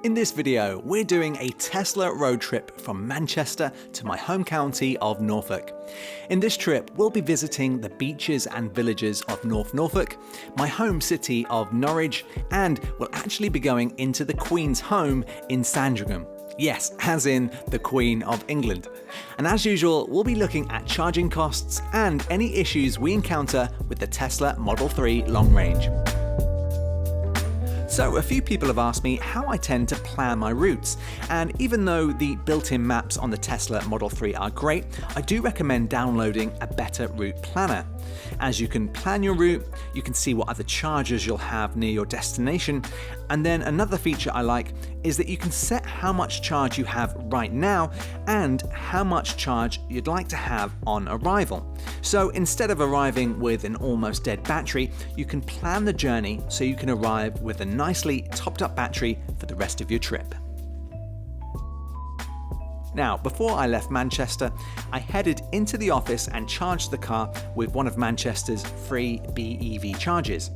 In this video, we're doing a Tesla road trip from Manchester to my home county of Norfolk. In this trip, we'll be visiting the beaches and villages of North Norfolk, my home city of Norwich, and we'll actually be going into the Queen's home in Sandringham. Yes, as in the Queen of England. And as usual, we'll be looking at charging costs and any issues we encounter with the Tesla Model 3 long range. So a few people have asked me how I tend to plan my routes, and even though the built-in maps on the Tesla Model 3 are great, I do recommend downloading a better route planner. As you can plan your route, you can see what other chargers you'll have near your destination, and then another feature I like is that you can set how much charge you have right now and how much charge you'd like to have on arrival. So instead of arriving with an almost dead battery, you can plan the journey so you can arrive with a nicely topped up battery for the rest of your trip. Now, before I left Manchester, I headed into the office and charged the car with one of Manchester's free BEV chargers.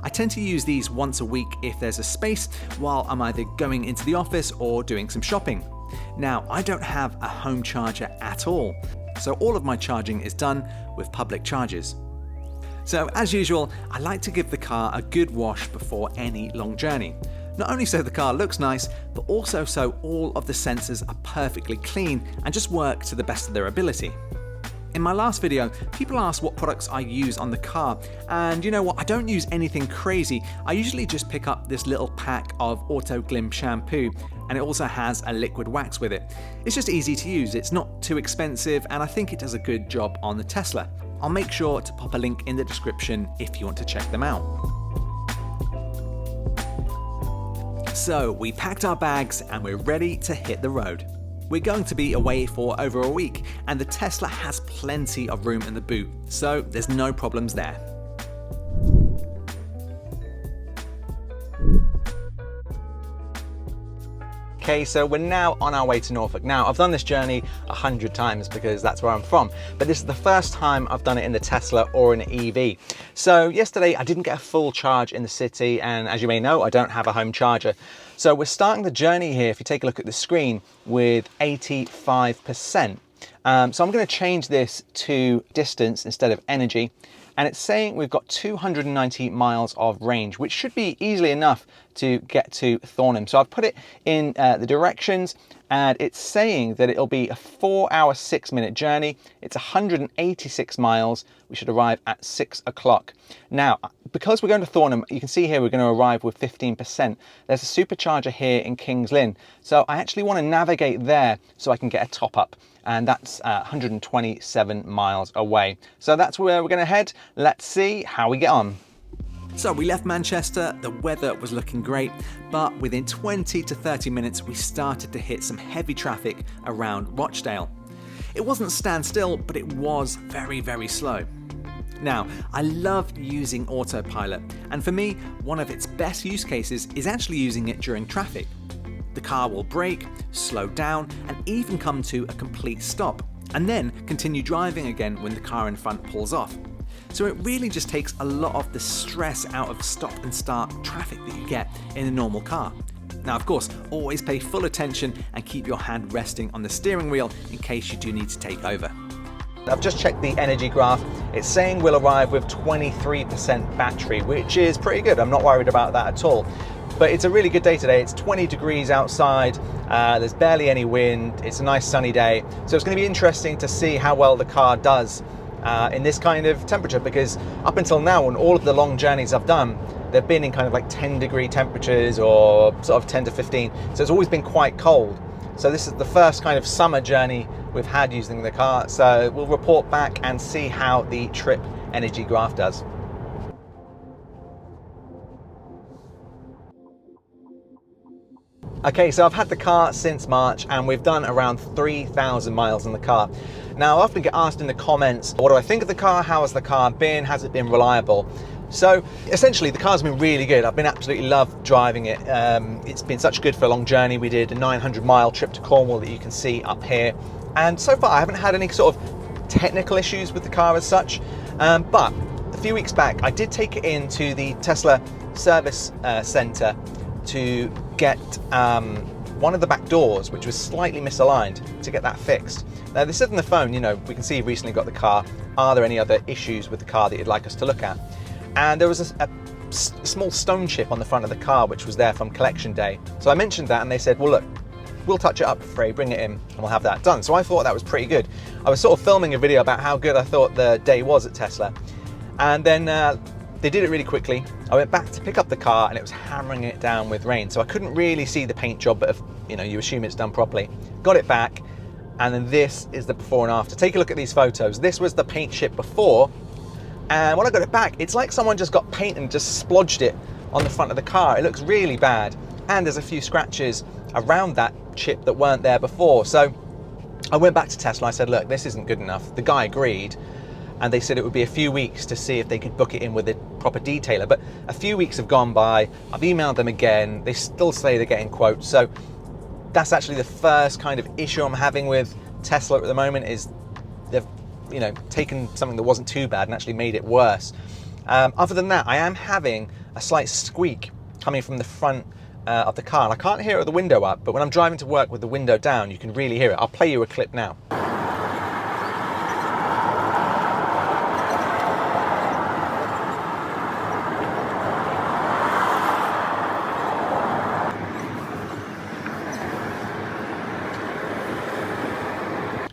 I tend to use these once a week if there's a space while I'm either going into the office or doing some shopping. Now, I don't have a home charger at all, so all of my charging is done with public chargers. So as usual, I like to give the car a good wash before any long journey. Not only so the car looks nice, but also so all of the sensors are perfectly clean and just work to the best of their ability. In my last video, people asked what products I use on the car, and you know what, I don't use anything crazy. I usually just pick up this little pack of Auto Glim shampoo, and it also has a liquid wax with it. It's just easy to use, it's not too expensive, and I think it does a good job on the Tesla. I'll make sure to pop a link in the description if you want to check them out. So we packed our bags and we're ready to hit the road. We're going to be away for over a week, and the Tesla has plenty of room in the boot, so there's no problems there. Okay, so we're now on our way to Norfolk. Now, I've done this journey 100 times because that's where I'm from, but this is the first time I've done it in the Tesla or an EV. So yesterday I didn't get a full charge in the city, and as you may know, I don't have a home charger. So we're starting the journey here, if you take a look at the screen, with 85%. So I'm going to change this to distance instead of energy. And it's saying we've got 290 miles of range, which should be easily enough to get to Thornham. So I've put it in the directions, and it's saying that it'll be a 4-hour, 6-minute journey. It's 186 miles. We should arrive at 6 o'clock. Now, because we're going to Thornham, you can see here we're going to arrive with 15%. There's a supercharger here in King's Lynn. So I actually want to navigate there so I can get a top up. And that's 127 miles away. So that's where we're going to head. Let's see how we get on. So we left Manchester, the weather was looking great, but within 20 to 30 minutes we started to hit some heavy traffic around Rochdale. It wasn't standstill, but it was very, very slow. Now, I love using autopilot, and for me, one of its best use cases is actually using it during traffic. The car will brake, slow down, and even come to a complete stop, and then continue driving again when the car in front pulls off. So it really just takes a lot of the stress out of stop and start traffic that you get in a normal car. Now, of course, always pay full attention and keep your hand resting on the steering wheel in case you do need to take over. I've just checked the energy graph. It's saying we'll arrive with 23% battery, which is pretty good. I'm not worried about that at all. But it's a really good day today. It's 20 degrees outside, there's barely any wind, it's a nice sunny day. So it's going to be interesting to see how well the car does in this kind of temperature, because up until now, on all of the long journeys I've done, they've been in kind of like 10-degree temperatures or sort of 10 to 15. So it's always been quite cold. So this is the first kind of summer journey we've had using the car. So we'll report back and see how the trip energy graph does. Okay, so I've had the car since March and we've done around 3,000 miles in the car. Now, I often get asked in the comments, what do I think of the car? How has the car been? Has it been reliable? So essentially the car's been really good. I've been absolutely loved driving it. It's been such good for a long journey. We did a 900-mile trip to Cornwall that you can see up here. And so far I haven't had any sort of technical issues with the car as such. But a few weeks back, I did take it into the Tesla service centre to get one of the back doors, which was slightly misaligned, to get that fixed. Now they said on the phone, you know, we can see you've recently got the car. Are there any other issues with the car that you'd like us to look at? And there was a small stone chip on the front of the car, which was there from collection day. So I mentioned that and they said, well, look, we'll touch it up for free, bring it in and we'll have that done. So I thought that was pretty good. I was sort of filming a video about how good I thought the day was at Tesla. And then they did it really quickly. I went back to pick up the car and it was hammering it down with rain. So I couldn't really see the paint job, but if, you know, you assume it's done properly. Got it back, and then this is the before and after. Take a look at these photos. This was the paint chip before, and when I got it back, it's like someone just got paint and just splodged it on the front of the car. It looks really bad, and there's a few scratches around that chip that weren't there before. So I went back to Tesla. I said, look, this isn't good enough. The guy agreed, and they said it would be a few weeks to see if they could book it in with a proper detailer. But a few weeks have gone by. I've emailed them again. They still say they're getting quotes. So that's actually the first kind of issue I'm having with Tesla at the moment, is they've, you know, taken something that wasn't too bad and actually made it worse. Other than that, I am having a slight squeak coming from the front of the car. And I can't hear it with the window up, but when I'm driving to work with the window down, you can really hear it. I'll play you a clip now.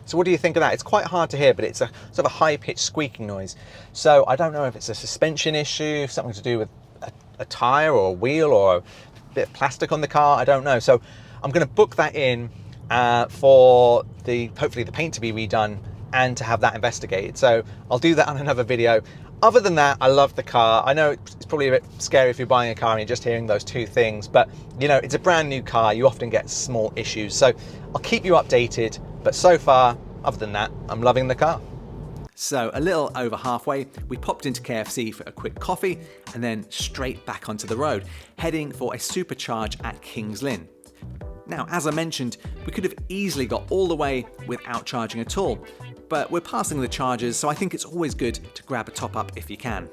So what do you think of that? It's quite hard to hear, but it's a sort of a high-pitched squeaking noise. So I don't know if it's a suspension issue, something to do with a tyre or a wheel or a bit of plastic on the car, I don't know. So I'm going to book that in for hopefully the paint to be redone and to have that investigated. So I'll do that on another video. Other than that, I love the car. I know it's probably a bit scary if you're buying a car and you're just hearing those two things, but you know, it's a brand new car. You often get small issues. So I'll keep you updated. But so far, other than that, I'm loving the car. So a little over halfway, we popped into KFC for a quick coffee and then straight back onto the road, heading for a supercharge at Kings Lynn. Now, as I mentioned, we could have easily got all the way without charging at all, but we're passing the chargers, so I think it's always good to grab a top up if you can.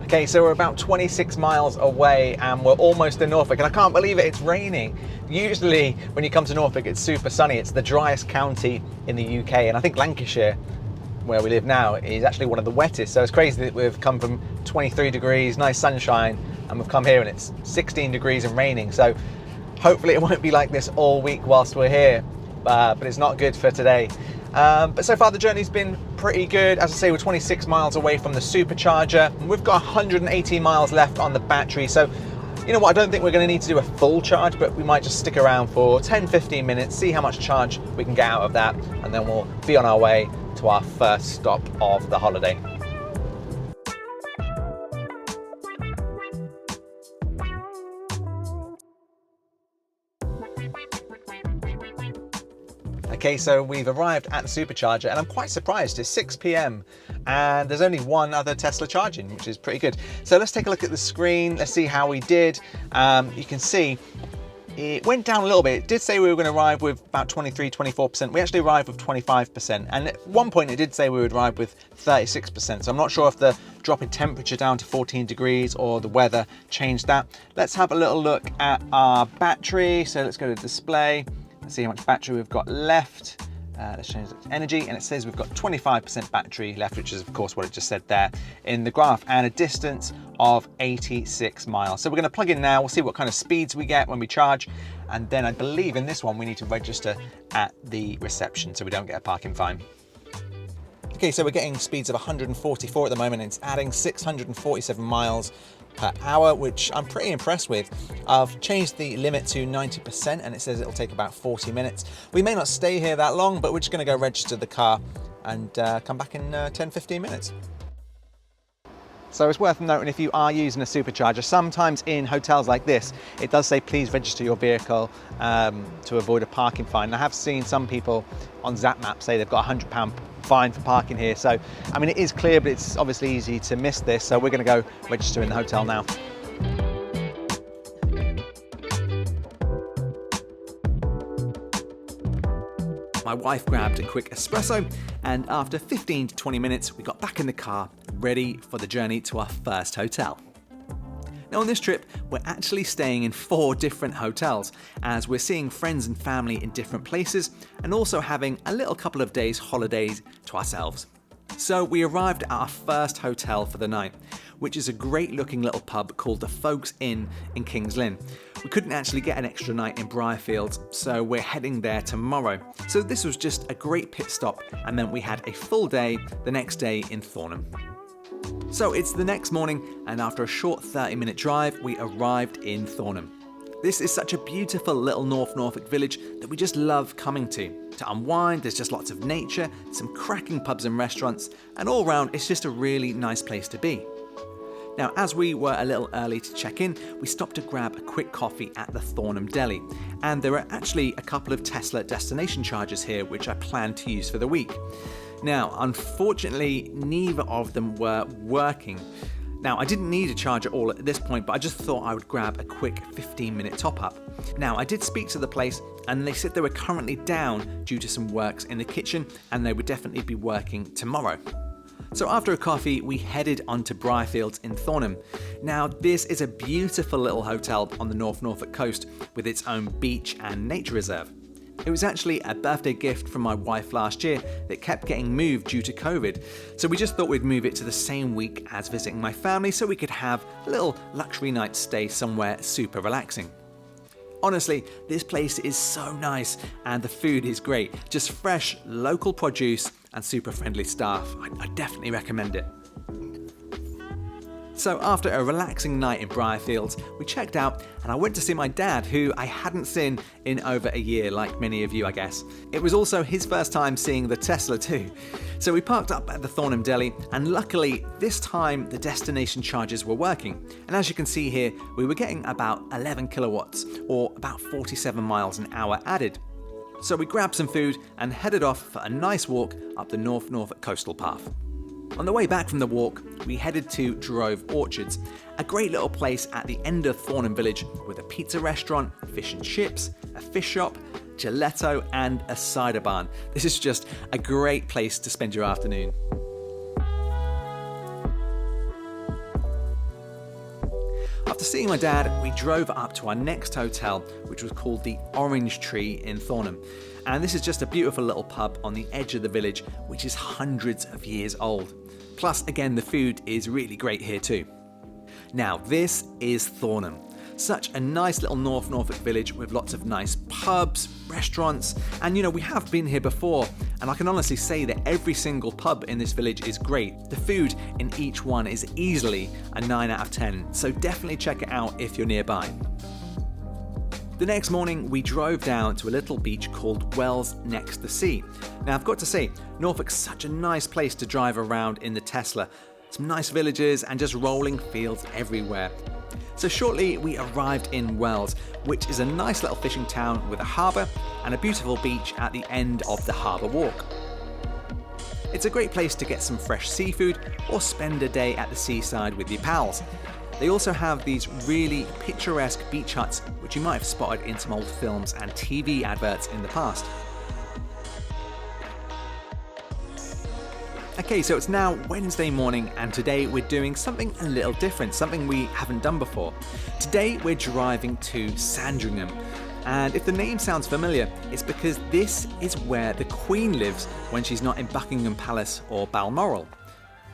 Okay, so we're about 26 miles away and we're almost in Norfolk, and I can't believe it, it's raining. Usually when you come to Norfolk, it's super sunny. It's the driest county in the UK, and I think Lancashire, where we live now, is actually one of the wettest. So it's crazy that we've come from 23 degrees, nice sunshine, and we've come here and it's 16 degrees and raining. So hopefully it won't be like this all week whilst we're here, but it's not good for today. But so far the journey's been pretty good. As I say, we're 26 miles away from the supercharger, and we've got 118 miles left on the battery. So you know what, I don't think we're going to need to do a full charge, but we might just stick around for 10-15 minutes, see how much charge we can get out of that, and then we'll be on our way to our first stop of the holiday. Okay, so we've arrived at the supercharger and I'm quite surprised. It's 6 p.m. and there's only one other Tesla charging, which is pretty good. So let's take a look at the screen. Let's see how we did. You can see it went down a little bit. It did say we were going to arrive with about 23-24%. We actually arrived with 25%. And at one point it did say we would arrive with 36%. So I'm not sure if the drop in temperature down to 14 degrees or the weather changed that. Let's have a little look at our battery. So let's go to display. Let's see how much battery we've got left. Let's change it to energy, and it says we've got 25% battery left, which is of course what it just said there in the graph, and a distance of 86 miles. So we're going to plug in now. We'll see what kind of speeds we get when we charge, and then I believe in this one we need to register at the reception so we don't get a parking fine. Okay, so we're getting speeds of 144 at the moment, and it's adding 647 miles per hour, which I'm pretty impressed with. I've changed the limit to 90% and it says it'll take about 40 minutes. We may not stay here that long, but we're just going to go register the car and come back in 10-15 minutes. So it's worth noting, if you are using a supercharger, sometimes in hotels like this, it does say please register your vehicle to avoid a parking fine. I have seen some people on ZapMap say they've got a £100 fine for parking here. So, I mean, it is clear, but it's obviously easy to miss this. So we're going to go register in the hotel now. My wife grabbed a quick espresso, and after 15 to 20 minutes, we got back in the car, ready for the journey to our first hotel. Now on this trip, we're actually staying in 4 different hotels, as we're seeing friends and family in different places, and also having a little couple of days holidays to ourselves. So we arrived at our first hotel for the night, which is a great looking little pub called the Ffolkes Inn in King's Lynn. We couldn't actually get an extra night in Briarfields, so we're heading there tomorrow. So this was just a great pit stop, and then we had a full day the next day in Thornham. So it's the next morning, and after a short 30-minute drive, we arrived in Thornham. This is such a beautiful little North Norfolk village that we just love coming to. To unwind, there's just lots of nature, some cracking pubs and restaurants, and all round it's just a really nice place to be. Now, as we were a little early to check in, we stopped to grab a quick coffee at the Thornham Deli, and there are actually a couple of Tesla destination chargers here which I plan to use for the week. Now, unfortunately, neither of them were working. Now, I didn't need a charger all at this point, but I just thought I would grab a quick 15-minute top-up. Now, I did speak to the place, and they said they were currently down due to some works in the kitchen, and they would definitely be working tomorrow. So after a coffee, we headed on to Briarfields in Thornham. Now, this is a beautiful little hotel on the North Norfolk coast with its own beach and nature reserve. It was actually a birthday gift from my wife last year that kept getting moved due to COVID. So we just thought we'd move it to the same week as visiting my family so we could have a little luxury night stay somewhere super relaxing. Honestly, this place is so nice and the food is great. Just fresh, local produce and super friendly staff. I definitely recommend it. So after a relaxing night in Briarfields, we checked out and I went to see my dad, who I hadn't seen in over a year, like many of you, I guess. It was also his first time seeing the Tesla too. So we parked up at the Thornham Deli, and luckily this time the destination chargers were working. And as you can see here, we were getting about 11 kilowatts, or about 47 miles an hour added. So we grabbed some food and headed off for a nice walk up the North Norfolk coastal path. On the way back from the walk, we headed to Drove Orchards, a great little place at the end of Thornham Village with a pizza restaurant, fish and chips, a fish shop, gelato and a cider barn. This is just a great place to spend your afternoon. After seeing my dad, we drove up to our next hotel, which was called the Orange Tree in Thornham. And this is just a beautiful little pub on the edge of the village, which is hundreds of years old. Plus, again, the food is really great here too. Now, this is Thornham. Such a nice little North Norfolk village with lots of nice pubs, restaurants, and we have been here before, and I can honestly say that every single pub in this village is great. The food in each one is easily a 9 out of 10, so definitely check it out if you're nearby. The next morning, we drove down to a little beach called Wells next the sea. Now, I've got to say, Norfolk's such a nice place to drive around in the Tesla. Some nice villages and just rolling fields everywhere. So shortly, we arrived in Wells, which is a nice little fishing town with a harbour and a beautiful beach at the end of the harbour walk. It's a great place to get some fresh seafood or spend a day at the seaside with your pals. They also have these really picturesque beach huts, which you might have spotted in some old films and TV adverts in the past. Okay, so it's now Wednesday morning, and today we're doing something a little different, something we haven't done before. Today we're driving to Sandringham, and if the name sounds familiar, it's because this is where the Queen lives when she's not in Buckingham Palace or Balmoral.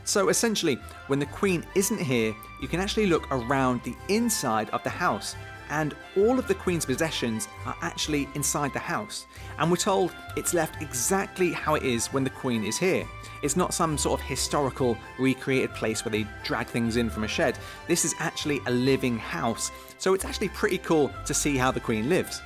So essentially, when the Queen isn't here, you can actually look around the inside of the house, and all of the Queen's possessions are actually inside the house. And we're told it's left exactly how it is when the Queen is here. It's not some sort of historical recreated place where they drag things in from a shed. This is actually a living house, so it's actually pretty cool to see how the Queen lives.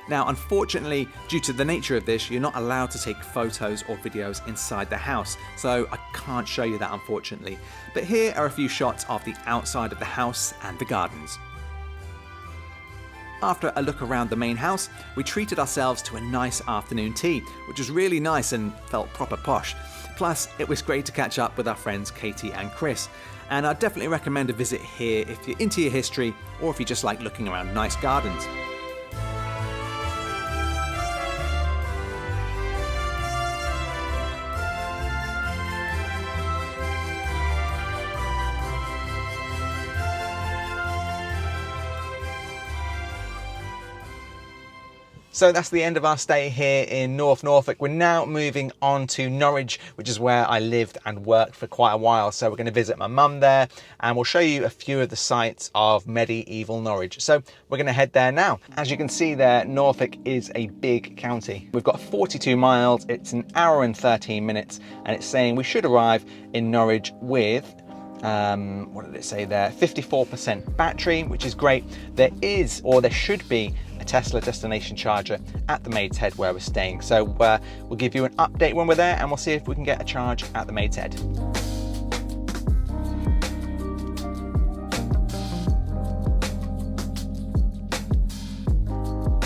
Now, unfortunately, due to the nature of this, you're not allowed to take photos or videos inside the house, so I can't show you that, unfortunately. But here are a few shots of the outside of the house and the gardens. After a look around the main house, we treated ourselves to a nice afternoon tea, which was really nice and felt proper posh. Plus, it was great to catch up with our friends Katie and Chris. And I'd definitely recommend a visit here if you're into your history or if you just like looking around nice gardens. So that's the end of our stay here in North Norfolk. We're now moving on to Norwich, which is where I lived and worked for quite a while. So we're going to visit my mum there, and we'll show you a few of the sites of medieval Norwich. So we're going to head there now. As you can see there, Norfolk is a big county. We've got 42 miles, it's an hour and 13 minutes, and it's saying we should arrive in Norwich with what did it say there? 54% battery, which is great. There is, or there should be, a Tesla destination charger at the Maid's Head where we're staying. So we'll give you an update when we're there, and we'll see if we can get a charge at the Maid's Head.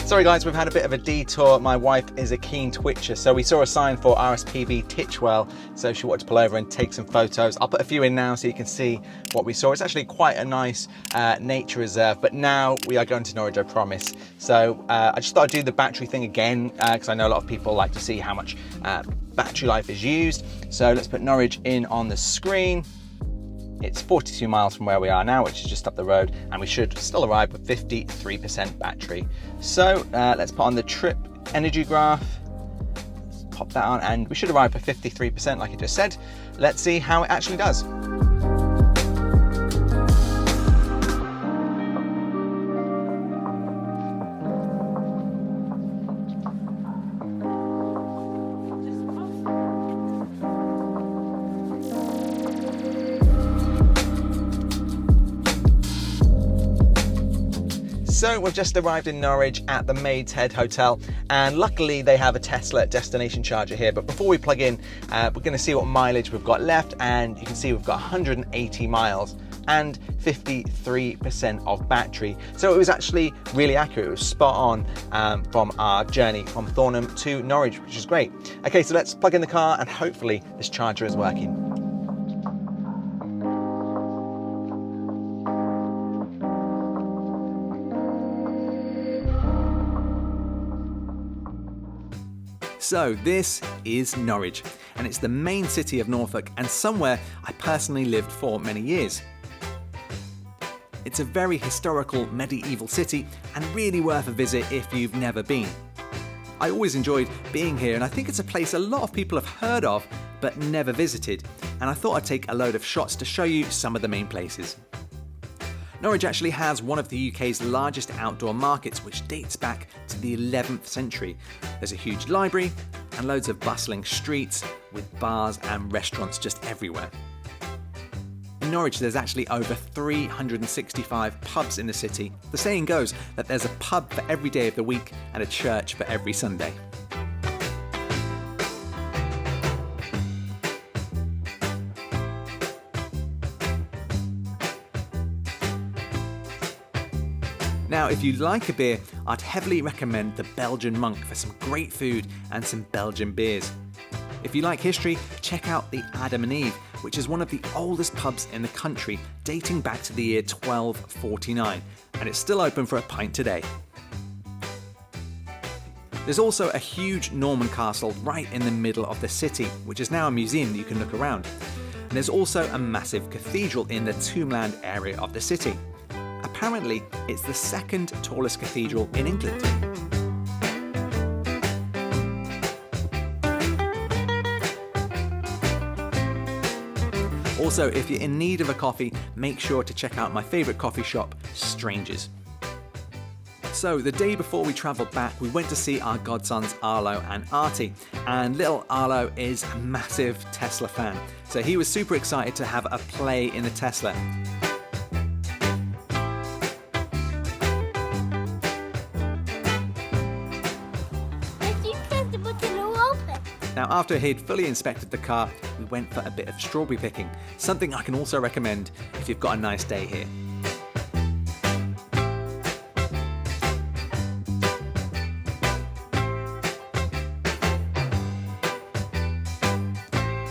Sorry guys, we've had a bit of a detour. My wife is a keen twitcher, so we saw a sign for RSPB Titchwell, so she wanted to pull over and take some photos. I'll put a few in now so you can see what we saw. It's actually quite a nice nature reserve, but now we are going to Norwich, I promise. So I just thought I'd do the battery thing again, because I know a lot of people like to see how much battery life is used. So let's put Norwich in on the screen. It's 42 miles from where we are now, which is just up the road, and we should still arrive with 53% battery. So let's put on the trip energy graph. Let's pop that on, and we should arrive with 53% like I just said. Let's see how it actually does. So we've just arrived in Norwich at the Maid's Head Hotel, and luckily they have a Tesla destination charger here. But before we plug in, we're going to see what mileage we've got left, and you can see we've got 180 miles and 53% of battery. So it was actually really accurate. It was spot on from our journey from Thornham to Norwich, which is great. Okay, so let's plug in the car, and hopefully this charger is working. So this is Norwich, and it's the main city of Norfolk, and somewhere I personally lived for many years. It's a very historical medieval city and really worth a visit if you've never been. I always enjoyed being here, and I think it's a place a lot of people have heard of but never visited, and I thought I'd take a load of shots to show you some of the main places. Norwich actually has one of the UK's largest outdoor markets, which dates back to the 11th century. There's a huge library and loads of bustling streets with bars and restaurants just everywhere. In Norwich, there's actually over 365 pubs in the city. The saying goes that there's a pub for every day of the week and a church for every Sunday. Now, if you like a beer, I'd heavily recommend the Belgian Monk for some great food and some Belgian beers. If you like history, check out the Adam and Eve, which is one of the oldest pubs in the country, dating back to the year 1249, and it's still open for a pint today. There's also a huge Norman castle right in the middle of the city, which is now a museum that you can look around. And there's also a massive cathedral in the Tombland area of the city. Apparently, it's the second tallest cathedral in England. Also, if you're in need of a coffee, make sure to check out my favourite coffee shop, Strangers. So the day before we travelled back, we went to see our godsons Arlo and Artie, and little Arlo is a massive Tesla fan, so he was super excited to have a play in the Tesla. Now, after he'd fully inspected the car, we went for a bit of strawberry picking, something I can also recommend if you've got a nice day here.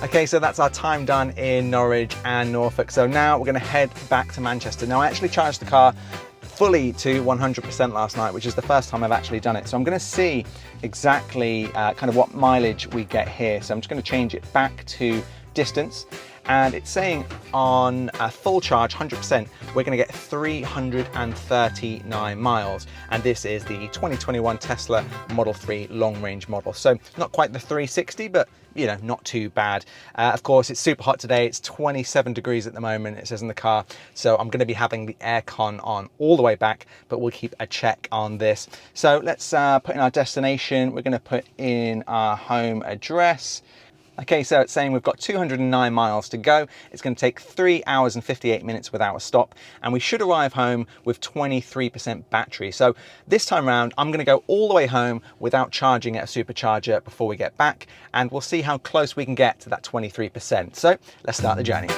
Okay, so that's our time done in Norwich and Norfolk. So now we're going to head back to Manchester. Now, I actually charged the car fully to 100% last night, which is the first time I've actually done it. So I'm going to see exactly kind of what mileage we get here. So I'm just going to change it back to distance, and it's saying on a full charge, 100%, we're going to get 339 miles. And this is the 2021 Tesla Model 3 long range model. So not quite the 360, but you know, not too bad. Of course, it's super hot today. It's 27 degrees at the moment, it says in the car. So I'm going to be having the aircon on all the way back, but we'll keep a check on this. So let's put in our destination. We're going to put in our home address. Okay, so it's saying we've got 209 miles to go. It's going to take 3 hours and 58 minutes without a stop, and we should arrive home with 23% battery. So this time around, I'm going to go all the way home without charging at a supercharger before we get back, and we'll see how close we can get to that 23%. So let's start the journey.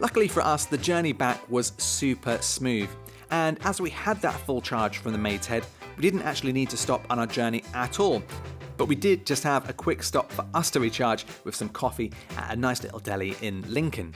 Luckily for us, the journey back was super smooth. And as we had that full charge from the Maid's Head, we didn't actually need to stop on our journey at all. But we did just have a quick stop for us to recharge with some coffee at a nice little deli in Lincoln.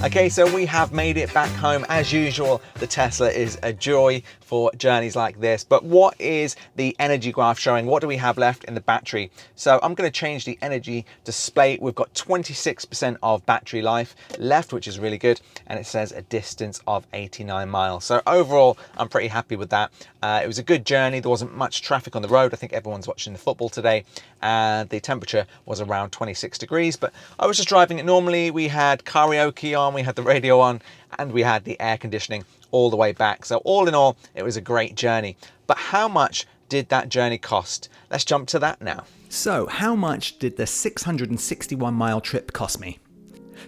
Okay, so we have made it back home. As usual, the Tesla is a joy for journeys like this. But what is the energy graph showing? What do we have left in the battery? So I'm going to change the energy display. We've got 26% of battery life left, which is really good. And it says a distance of 89 miles. So overall, I'm pretty happy with that. It was a good journey. There wasn't much traffic on the road. I think everyone's watching the football today. And the temperature was around 26 degrees. But I was just driving it normally. We had karaoke on. We had the radio on, and we had the air conditioning all the way back. So all in all, it was a great journey. But how much did that journey cost? Let's jump to that now. So how much did the 661 mile trip cost me?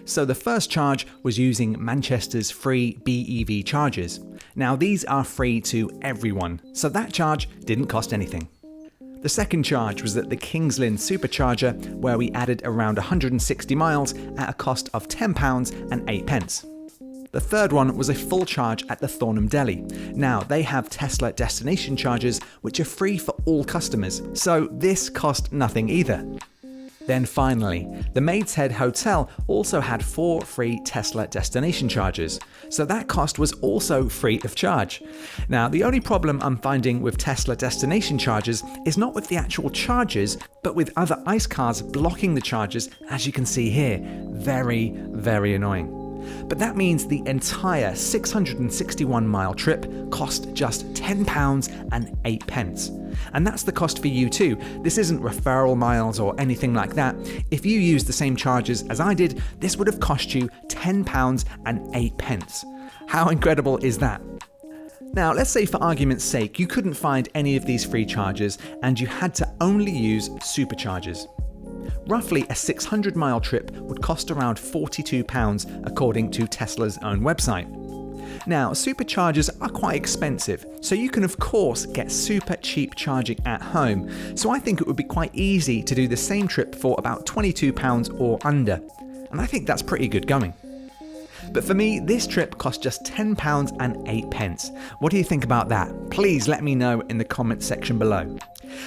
So the first charge was using Manchester's free BEV chargers. Now these are free to everyone, so that charge didn't cost anything. The second charge was at the Kings Lynn Supercharger, where we added around 160 miles at a cost of £10 and 8 pence. The third one was a full charge at the Thornham Deli. Now, they have Tesla destination charges, which are free for all customers, so this cost nothing either. Then finally, the Maid's Head Hotel also had 4 free Tesla destination charges, so that cost was also free of charge. Now, the only problem I'm finding with Tesla destination charges is not with the actual chargers, but with other ICE cars blocking the chargers, as you can see here. Very, very annoying. But that means the entire 661 mile trip cost just £10 and 8 pence. And that's the cost for you too. This isn't referral miles or anything like that. If you used the same charges as I did, this would have cost you £10 and 8 pence. How incredible is that? Now, let's say for argument's sake, you couldn't find any of these free charges and you had to only use superchargers. Roughly a 600 mile trip would cost around £42 according to Tesla's own website. Now, superchargers are quite expensive, so you can of course get super cheap charging at home, so I think it would be quite easy to do the same trip for about £22 or under, and I think that's pretty good going. But for me, this trip cost just £10 and 8 pence. What do you think about that? Please let me know in the comments section below.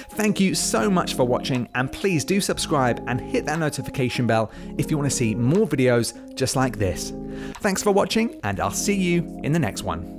Thank you so much for watching, and please do subscribe and hit that notification bell if you want to see more videos just like this. Thanks for watching, and I'll see you in the next one.